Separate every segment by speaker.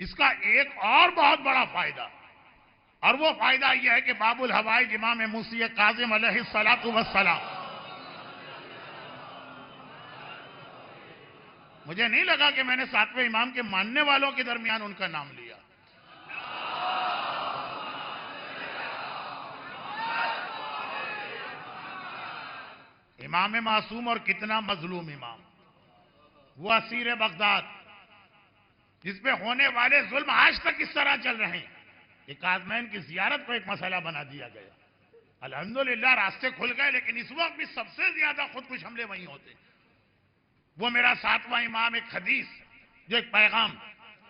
Speaker 1: اس کا ایک اور بہت بڑا فائدہ، اور وہ فائدہ یہ ہے کہ باب الحوائج امام موسی کاظم علیہ الصلوۃ والسلام، مجھے نہیں لگا کہ میں نے ساتویں امام کے ماننے والوں کے درمیان ان کا نام لیا. امام معصوم اور کتنا مظلوم امام، وہ اسیر بغداد جس پہ ہونے والے ظلم آج تک اس طرح چل رہے ہیں. یہ کاظمین کی زیارت کو ایک مسئلہ بنا دیا گیا. الحمدللہ راستے کھل گئے، لیکن اس وقت بھی سب سے زیادہ خودکش حملے وہیں ہوتے. وہ میرا ساتواں امام ایک حدیث، جو ایک پیغام،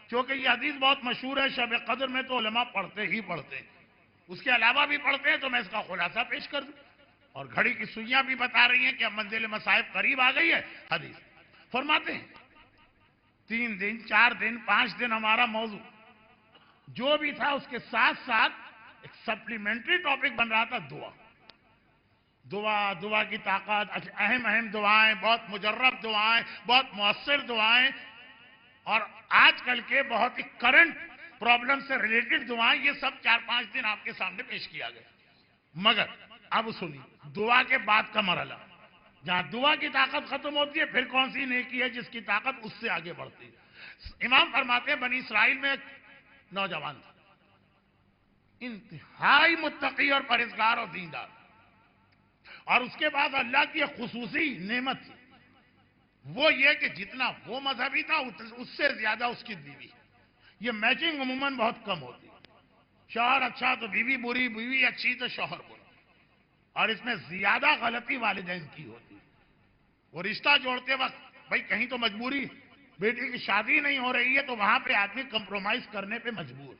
Speaker 1: کیونکہ یہ حدیث بہت مشہور ہے، شب قدر میں تو علماء پڑھتے ہی پڑھتے ہیں، اس کے علاوہ بھی پڑھتے ہیں، تو میں اس کا خلاصہ پیش کر دوں. اور گھڑی کی سوئیاں بھی بتا رہی ہیں کہ اب منزل مصائب قریب آ گئی ہے. حدیث فرماتے ہیں 3 دن 4 دن 5 دن ہمارا موضوع جو بھی تھا، اس کے ساتھ ساتھ ایک سپلیمنٹری ٹاپک بن رہا تھا دعا. دعا کی طاقت، اہم دعائیں، بہت مجرب دعائیں، بہت مؤثر دعائیں، اور آج کل کے بہت ہی کرنٹ پرابلم سے ریلیٹڈ دعائیں، یہ سب 4-5 دن آپ کے سامنے پیش کیا گیا. مگر اب سنیے دعا کے بعد کا مرحلہ، جہاں دعا کی طاقت ختم ہوتی ہے، پھر کون سی نیکی ہے جس کی طاقت اس سے آگے بڑھتی ہے. امام فرماتے ہیں بنی اسرائیل میں ایک نوجوان تھا، انتہائی متقی اور پرہیزگار اور دیندار، اور اس کے بعد اللہ کی ایک خصوصی نعمت تھی، وہ یہ کہ جتنا وہ مذہبی تھا اس سے زیادہ اس کی بیوی. یہ میچنگ عموماً بہت کم ہوتی، شوہر اچھا تو بیوی بری، بیوی اچھی تو شوہر برا، اور اس میں زیادہ غلطی والدین کی ہوتی. وہ رشتہ جوڑتے وقت بھائی کہیں تو مجبوری، بیٹی کی شادی نہیں ہو رہی ہے تو وہاں پہ آدمی کمپرومائز کرنے پہ مجبور.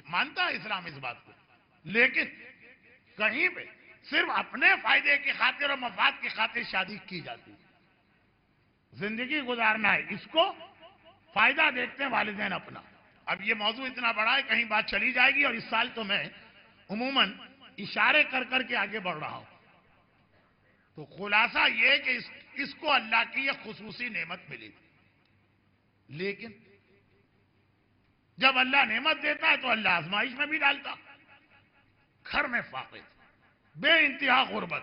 Speaker 1: مانتا ہے اسلام اس بات کو، لیکن کہیں پہ صرف اپنے فائدے کی خاطر اور مفاد کی خاطر شادی کی جاتی. زندگی گزارنا ہے، اس کو فائدہ دیکھتے ہیں والدین اپنا. اب یہ موضوع اتنا بڑا ہے، کہیں بات چلی جائے گی، اور اس سال تو میں عموماً اشارے کر کر کے آگے بڑھ رہا ہوں. تو خلاصہ یہ کہ اس کو اللہ کی یہ خصوصی نعمت ملی. لیکن جب اللہ نعمت دیتا ہے تو اللہ آزمائش میں بھی ڈالتا. گھر میں فاقے، بے انتہا غربت،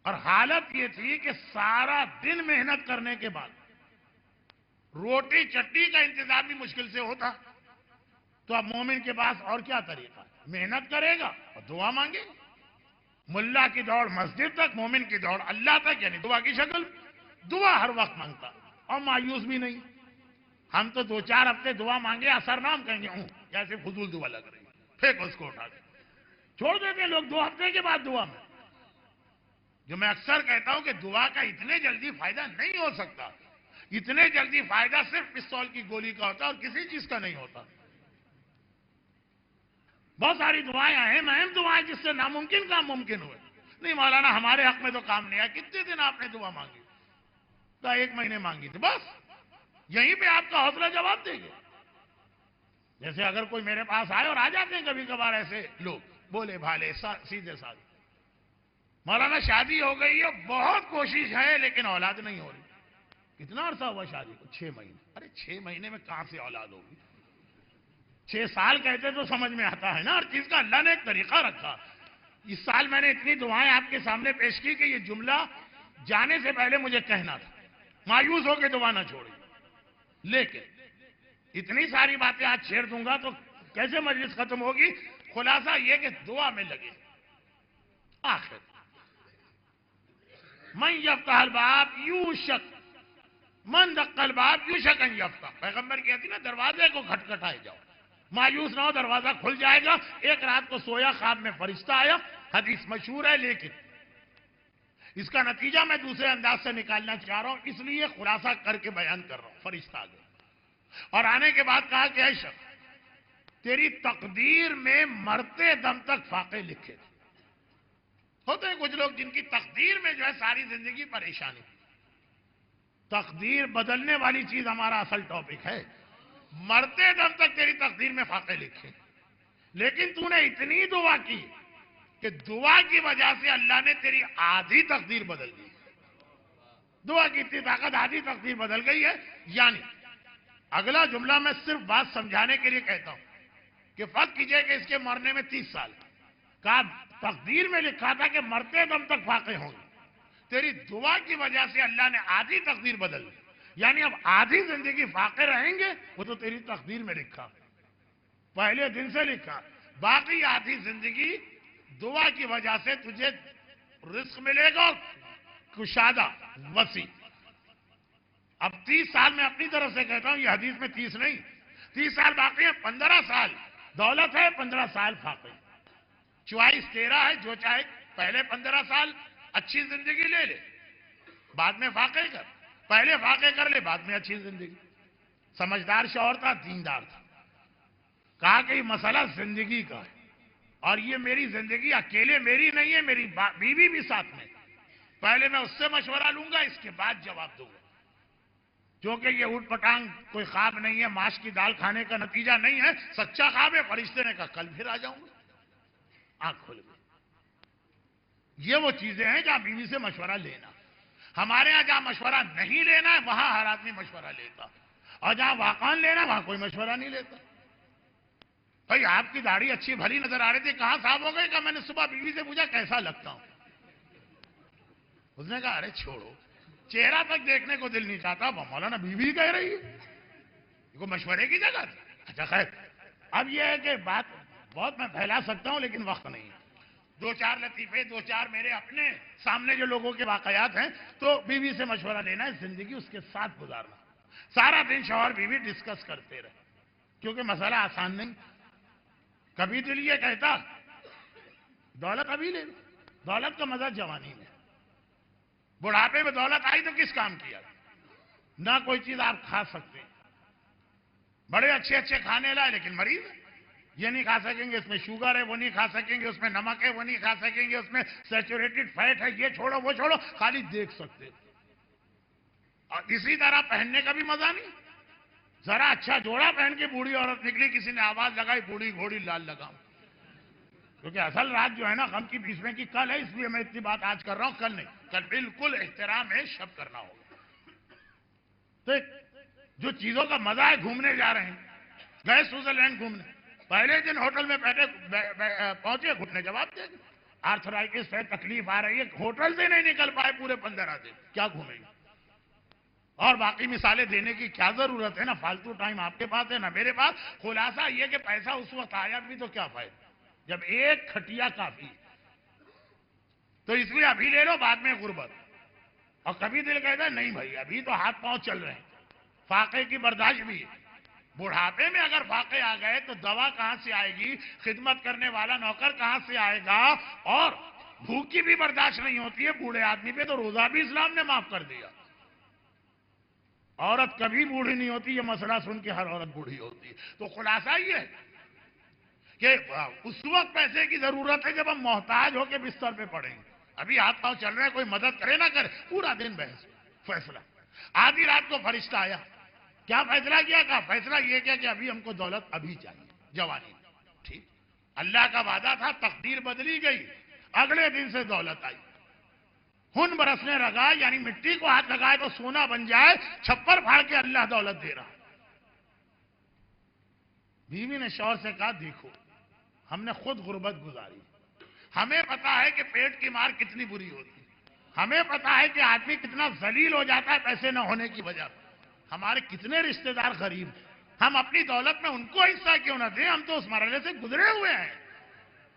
Speaker 1: اور حالت یہ تھی کہ سارا دن محنت کرنے کے بعد روٹی چٹنی کا انتظام بھی مشکل سے ہوتا. تو اب مومن کے پاس اور کیا طریقہ ہے؟ محنت کرے گا اور دعا مانگے گا. ملا کی دوڑ مسجد تک، مومن کی دوڑ اللہ تک، یعنی دعا کی شکل. دعا ہر وقت مانگتا اور مایوس بھی نہیں. ہم تو 2-4 ہفتے دعا مانگے اثر نام کہیں گے جیسے فضول دعا لگ رہی ہے، پھینک اس کو اٹھا کے چھوڑ دیتے ہیں لوگ 2 ہفتے کے بعد دعا میں. جو میں اکثر کہتا ہوں کہ دعا کا اتنے جلدی فائدہ نہیں ہو سکتا. اتنے جلدی فائدہ صرف پستول کی گولی کا ہوتا ہے اور کسی چیز کا نہیں ہوتا. بہت ساری دعائیں اہم دعائیں جس سے ناممکن کام ممکن ہوئے. نہیں مولانا ہمارے حق میں تو کام نہیں آیا. کتنے دن آپ نے دعا مانگی؟ تو 1 مہینے مانگی تھی بس. یہیں پہ آپ کا حوصلہ جواب دے گا. جیسے اگر کوئی میرے پاس آئے، اور آ جاتے ہیں کبھی کبھار ایسے لوگ بولے بھالے سیدھے سادھے، مولانا شادی ہو گئی ہے، بہت کوشش ہے لیکن اولاد نہیں ہو رہی. کتنا عرصہ ہوا شادی کو؟ 6 مہینے. ارے 6 مہینے میں کہاں سے اولاد ہوگی؟ 6 سال کہتے تو سمجھ میں آتا ہے نا. ہر چیز کا اللہ نے ایک طریقہ رکھا. اس سال میں نے اتنی دعائیں آپ کے سامنے پیش کی کہ یہ جملہ جانے سے پہلے مجھے کہنا تھا. مایوس ہو کے دعا نہ چھوڑی. لیکن اتنی ساری باتیں آج چھیڑ دوں گا تو کیسے مجلس ختم ہوگی. خلاصہ یہ کہ دعا میں لگے. آخر من یفتح الباب یوشک من دق الباب یوشک ان یفتح. پیغمبر کہتی نا دروازے کو کھٹکھٹائے جاؤ، مایوس نہ ہو، دروازہ کھل جائے گا. ایک رات کو سویا، خواب میں فرشتہ آیا. حدیث مشہور ہے، لیکن اس کا نتیجہ میں دوسرے انداز سے نکالنا چاہ رہا ہوں، اس لیے خلاصہ کر کے بیان کر رہا ہوں. فرشتہ آ گیا اور آنے کے بعد کہا کہ اے شخص، تیری تقدیر میں مرتے دم تک فاقے لکھے تھے. ہوتے ہیں کچھ لوگ جن کی تقدیر میں جو ہے ساری زندگی پریشانی. تقدیر بدلنے والی چیز ہمارا اصل ٹاپک ہے. مرتے دم تک تیری تقدیر میں فاقے لکھے، لیکن تو نے اتنی دعا کی کہ دعا کی وجہ سے اللہ نے تیری آدھی تقدیر بدل دی. دعا کی اتنی طاقت، آدھی تقدیر بدل گئی ہے. یعنی اگلا جملہ میں صرف بات سمجھانے کے لیے کہتا ہوں کہ فرض کیجئے کہ اس کے مرنے میں 30 سال، کہا تقدیر میں لکھا تھا کہ مرتے دم تک فاقے ہوں گے، تیری دعا کی وجہ سے اللہ نے آدھی تقدیر بدل دی، یعنی اب آدھی زندگی فاقے رہیں گے، وہ تو تیری تقدیر میں لکھا، پہلے دن سے لکھا، باقی آدھی زندگی دعا کی وجہ سے تجھے رزق ملے گا، کشادہ وسیع۔ اب 30 سال میں اپنی طرف سے کہتا ہوں، یہ حدیث میں 30 نہیں، 30 سال باقی ہے، 15 سال دولت ہے، 15 سال فاقے، چوائس 13 ہے، جو چاہے پہلے 15 سال اچھی زندگی لے لے، بعد میں فاقے کر، پہلے فاقے کر لے، بعد میں اچھی زندگی۔ سمجھدار شوہر تھا، دیندار تھا، کہا کہ یہ مسئلہ زندگی کا ہے، اور یہ میری زندگی اکیلے میری نہیں ہے، میری بیوی بھی ساتھ میں، پہلے میں اس سے مشورہ لوں گا، اس کے بعد جواب دوں گا، کیونکہ یہ اوٹ پٹانگ کوئی خواب نہیں ہے، ماش کی دال کھانے کا نتیجہ نہیں ہے، سچا خواب ہے۔ فرشتے نے کہا کل پھر آ جاؤں گا، آنکھ کھل گئی۔ یہ وہ چیزیں ہیں جہاں بیوی سے مشورہ لینا، ہمارے ہاں جہاں مشورہ نہیں لینا ہے وہاں ہر آدمی مشورہ لیتا، اور جہاں واقعان لینا وہاں کوئی مشورہ نہیں لیتا۔ بھائی آپ کی داڑھی اچھی بھلی نظر آ رہی تھی، کہاں صاحب ہو گئی؟ کہ میں نے صبح بیوی سے پوچھا کیسا لگتا ہوں، اس نے کہا ارے چھوڑو، چہرہ تک دیکھنے کو دل نہیں چاہتا، وہ مولانا بیوی کہہ رہی ہے، کو مشورے کی جگہ تھی۔ اچھا خیر، اب یہ ہے کہ بات بہت میں پھیلا سکتا ہوں لیکن وقت نہیں ہے، 2-4 لطیفے، 2-4 میرے اپنے سامنے جو لوگوں کے واقعات ہیں، تو بیوی سے مشورہ لینا ہے، زندگی اس کے ساتھ گزارنا، سارا دن شوہر بیوی ڈسکس کرتے رہے، کیونکہ مسئلہ آسان نہیں۔ کبھی دل یہ کہتا دولت ابھی لے لو، دولت کا مزہ جوانی میں، بڑھاپے میں دولت آئی تو کس کام کیا؟ نہ کوئی چیز آپ کھا سکتے، بڑے اچھے اچھے کھانے لائے لیکن مریض ہے، یہ نہیں کھا سکیں گے، اس میں شوگر ہے، وہ نہیں کھا سکیں گے، اس میں نمک ہے، وہ نہیں کھا سکیں گے، اس میں سیچوریٹڈ فیٹ ہے، یہ چھوڑو وہ چھوڑو، خالی دیکھ سکتے۔ اور اسی طرح پہننے کا بھی مزہ نہیں، ذرا اچھا جوڑا پہن کے بوڑھی عورت نکلی، کسی نے آواز لگائی بوڑھی گھوڑی لال لگاؤں، کیونکہ اصل رات جو ہے نا غم کی 20ویں کی کل ہے، اس لیے میں اتنی بات آج کر رہا ہوں، کل نہیں، کل بالکل احترام ہے، شب کرنا ہوگا۔ تو جو چیزوں کا مزہ ہے، گھومنے جا رہے ہیں، گئے سوئٹزرلینڈ گھومنے، پہلے دن ہوٹل میں پہنچے، گھٹنے جواب دے گئے، آرتھرائٹس ہے، تکلیف آ رہی ہے، ہوٹل سے نہیں نکل پائے پورے 15 دن، کیا گھومیں گے؟ اور باقی مثالیں دینے کی کیا ضرورت ہے؟ نا فالتو ٹائم آپ کے پاس ہے نہ میرے پاس۔ خلاصہ یہ کہ پیسہ اس وقت آیا بھی تو کیا فائدہ جب ایک کھٹیا کافی، تو اس لیے ابھی لے لو، بعد میں غربت۔ اور کبھی دل کہتا ہے نہیں بھائی ابھی تو ہاتھ پاؤں چل رہے ہیں، فاقے کی برداشت بھی ہے، بڑھاپے میں اگر فاقے آ گئے تو دوا کہاں سے آئے گی، خدمت کرنے والا نوکر کہاں سے آئے گا، اور بھوک کی بھی برداشت نہیں ہوتی ہے بوڑھے آدمی پہ، تو روزہ بھی اسلام نے معاف کر دیا۔ عورت کبھی بوڑھی نہیں ہوتی، یہ مسئلہ سن کے ہر عورت بوڑھی ہوتی ہے۔ تو خلاصہ یہ ہے کہ اس وقت پیسے کی ضرورت ہے جب ہم محتاج ہو کے بستر پہ پڑیں گے، ابھی ہاتھ پاؤں چل رہے ہیں، کوئی مدد کرے نہ کرے، پورا دن بحث فیصلہ۔ آدھی رات کو فرشتہ آیا، کیا فیصلہ کیا؟ کہا فیصلہ یہ کیا کہ ابھی ہم کو دولت ابھی چاہیے، جوانی میں۔ ٹھیک، اللہ کا وعدہ تھا، تقدیر بدلی گئی، اگلے دن سے دولت آئی، خون برسنے لگا، یعنی مٹی کو ہاتھ لگائے تو سونا بن جائے، چھپر پھاڑ کے اللہ دولت دے رہا۔ بیوی نے شوہر سے کہا دیکھو ہم نے خود غربت گزاری، ہمیں پتا ہے کہ پیٹ کی مار کتنی بری ہوتی، ہمیں پتا ہے کہ آدمی کتنا ذلیل ہو جاتا ہے پیسے نہ ہونے کی وجہ سے، ہمارے کتنے رشتہ دار غریب، ہم اپنی دولت میں ان کو حصہ کیوں نہ دیں، ہم تو اس مرحلے سے گزرے ہوئے ہیں۔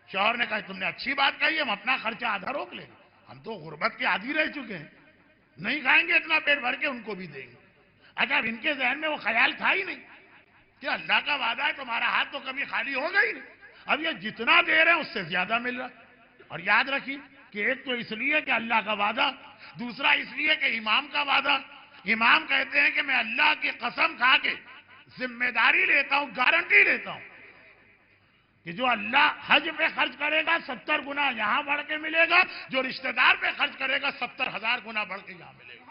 Speaker 1: شوہر نے کہا تم نے اچھی بات کہی، ہم اپنا خرچہ آدھا روک لیں گے، ہم تو غربت کے عادی رہ چکے ہیں، نہیں کھائیں گے اتنا پیٹ بھر کے، ان کو بھی دیں گے۔ اچھا ان کے ذہن میں وہ خیال تھا ہی نہیں کہ اللہ کا وعدہ ہے تمہارا ہاتھ تو کبھی خالی ہوگا ہی نہیں، اب یہ جتنا دے رہے ہیں اس سے زیادہ مل رہا۔ اور یاد رکھیے کہ ایک تو اس لیے کہ اللہ کا وعدہ، دوسرا اس لیے کہ امام کا وعدہ۔ امام کہتے ہیں کہ میں اللہ کی قسم کھا کے ذمہ داری لیتا ہوں، گارنٹی لیتا ہوں کہ جو اللہ حج پہ خرچ کرے گا 70 گنا یہاں بڑھ کے ملے گا، جو رشتہ دار پہ خرچ کرے گا 70,000 گنا بڑھ کے یہاں ملے گا۔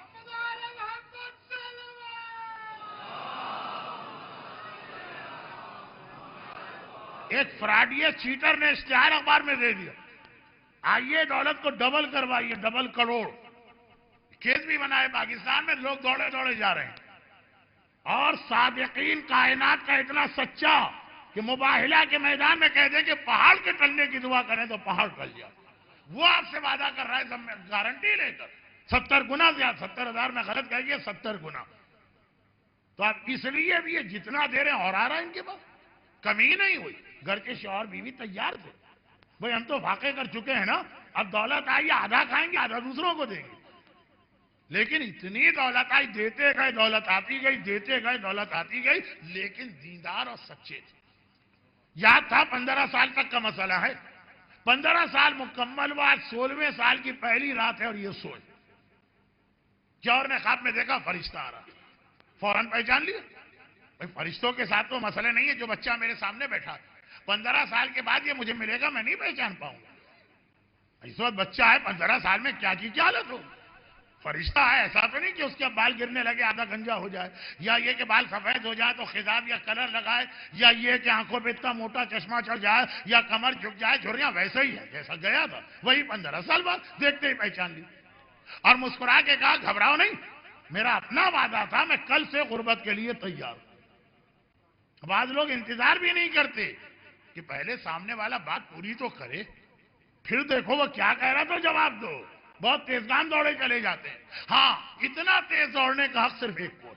Speaker 1: ایک فراڈی چیٹر نے اشتہار اخبار میں دے دیا، آئیے دولت کو ڈبل کروائیے، ڈبل کروڑ، کیس بھی بنا ہے پاکستان میں، لوگ دوڑے دوڑے جا رہے ہیں۔ اور صادقین کائنات کا اتنا سچا کہ مباہلہ کے میدان میں کہہ دیں کہ پہاڑ کے ٹلنے کی دعا کریں تو پہاڑ ٹل جائے. وہ آپ سے وعدہ کر رہا ہے گارنٹی لے کر 70 گنا زیادہ. 70,000 میں غلط کہہ گیا, 70 گنا. تو آپ اس لیے بھی یہ جتنا دے رہے ہیں اور آ رہا ہے ان کے پاس, کمی نہیں ہوئی. گھر کے شوہر بیوی تیار تھے, بھئی ہم تو واقع کر چکے ہیں نا, اب دولت آئی آدھا کھائیں گے آدھا دوسروں کو دیں گے. لیکن اتنی دولت آئی, دیتے گئے دولت آتی گئی, دیتے گئے دولت آتی گئی, لیکن دیندار اور سچے تھے. یاد تھا 15 سال تک کا مسئلہ ہے, 15 سال مکمل ہوا, 16ویں سال کی پہلی رات ہے اور یہ سوچ جوہر نے خواب میں دیکھا فرشتہ آ رہا, فوراً پہچان لیا. بھائی فرشتوں کے ساتھ تو مسئلے نہیں ہے, جو بچہ میرے سامنے بیٹھا 15 سال کے بعد یہ مجھے ملے گا, میں نہیں پہچان پاؤں گا. اس وقت بچہ ہے, 15 سال میں کیا کی کیا حالت ہو. فرشتہ ہے, ایسا تو نہیں کہ اس کے بال گرنے لگے آدھا گنجا ہو جائے, یا یہ کہ بال سفید ہو جائے تو خضاب یا کلر لگائے, یا یہ کہ آنکھوں پہ اتنا موٹا چشمہ چڑھ جائے, یا کمر جھک جائے, جھریاں. ویسا ہی ہے جیسا گیا تھا, وہی 15 سال بعد دیکھتے ہی پہچان لی. اور مسکرا کے کہا گھبراؤ نہیں, میرا اپنا وعدہ تھا, میں کل سے غربت کے لیے تیار ہوں. بعض لوگ انتظار بھی نہیں کرتے کہ پہلے سامنے والا بات پوری تو کرے, پھر دیکھو وہ کیا کہہ رہا تو جواب دو. بہت تیزگام دوڑے چلے جاتے ہیں. ہاں, اتنا تیز دوڑنے کا حق صرف ایک کو ہے,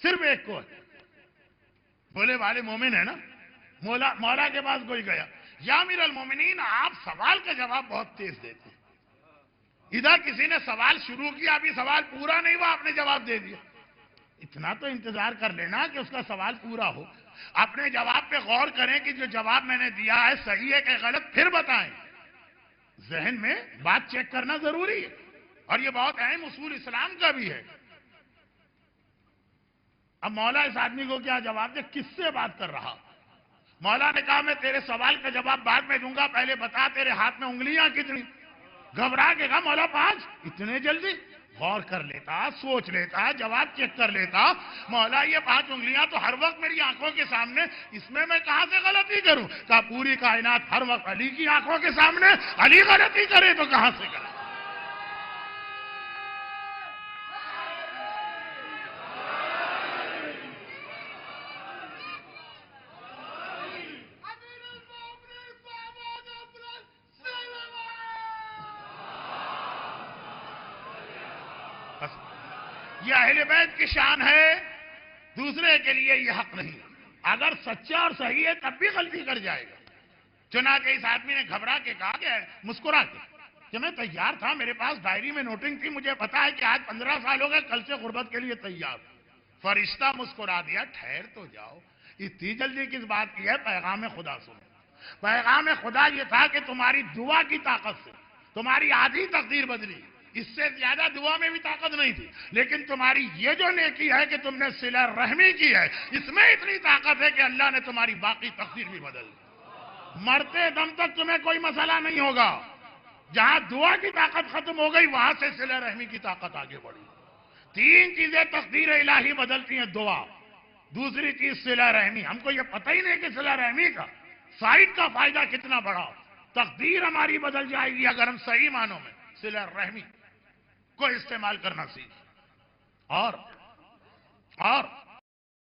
Speaker 1: صرف ایک کو ہے. بولے والے مومن ہے نا, مولا کے پاس کوئی گیا, یا امیر المومنین آپ سوال کا جواب بہت تیز دیتے ہیں. ادھر کسی نے سوال شروع کیا, ابھی سوال پورا نہیں ہوا آپ نے جواب دے دیا. اتنا تو انتظار کر لینا کہ اس کا سوال پورا ہو. اپنے جواب پہ غور کریں کہ جو جواب میں نے دیا ہے صحیح ہے کہ غلط, پھر بتائیں. ذہن میں بات چیک کرنا ضروری ہے, اور یہ بہت اہم اصول اسلام کا بھی ہے. اب مولا اس آدمی کو کیا جواب دے, کس سے بات کر رہا. مولا نے کہا میں تیرے سوال کا جواب بعد میں دوں گا, پہلے بتا تیرے ہاتھ میں انگلیاں کتنی. گھبرا کے کہا مولا 5. اتنے جلدی. غور کر لیتا, سوچ لیتا, جواب چیک کر لیتا. مولا یہ 5 انگلیاں تو ہر وقت میری آنکھوں کے سامنے, اس میں کہاں سے غلطی کروں. کہا پوری کائنات ہر وقت علی کی آنکھوں کے سامنے, علی غلطی کرے تو کہاں سے کرے. یہ اہل بیت کی شان ہے, دوسرے کے لیے یہ حق نہیں. اگر سچا اور صحیح ہے تب بھی غلطی کر جائے گا. چنانچہ اس آدمی نے گھبرا کے کہا کہ مسکرا کے کہ میں تیار تھا, میرے پاس ڈائری میں نوٹنگ تھی, مجھے پتا ہے کہ آج 15 سال ہو گئے, کل سے غربت کے لیے تیار. فرشتہ مسکرا دیا, ٹھہر تو جاؤ, اتنی جلدی کس بات کی ہے, پیغام خدا سنو. پیغام خدا یہ تھا کہ تمہاری دعا کی طاقت سے تمہاری آدھی تقدیر بدلی, اس سے زیادہ دعا میں بھی طاقت نہیں تھی. لیکن تمہاری یہ جو نیکی ہے کہ تم نے صلہ رحمی کی ہے, اس میں اتنی طاقت ہے کہ اللہ نے تمہاری باقی تقدیر بھی بدل دی. مرتے دم تک تمہیں کوئی مسئلہ نہیں ہوگا. جہاں دعا کی طاقت ختم ہو گئی, وہاں سے صلہ رحمی کی طاقت آگے بڑھی. 3 چیزیں تقدیر الہی بدلتی ہیں, دعا, دوسری چیز صلہ رحمی. ہم کو یہ پتہ ہی نہیں کہ صلہ رحمی کا سائڈ کا فائدہ کتنا بڑا. تقدیر ہماری بدل جائے گی اگر ہم صحیح معنوں میں صلہ رحمی کو استعمال کرنا سیکھ. اور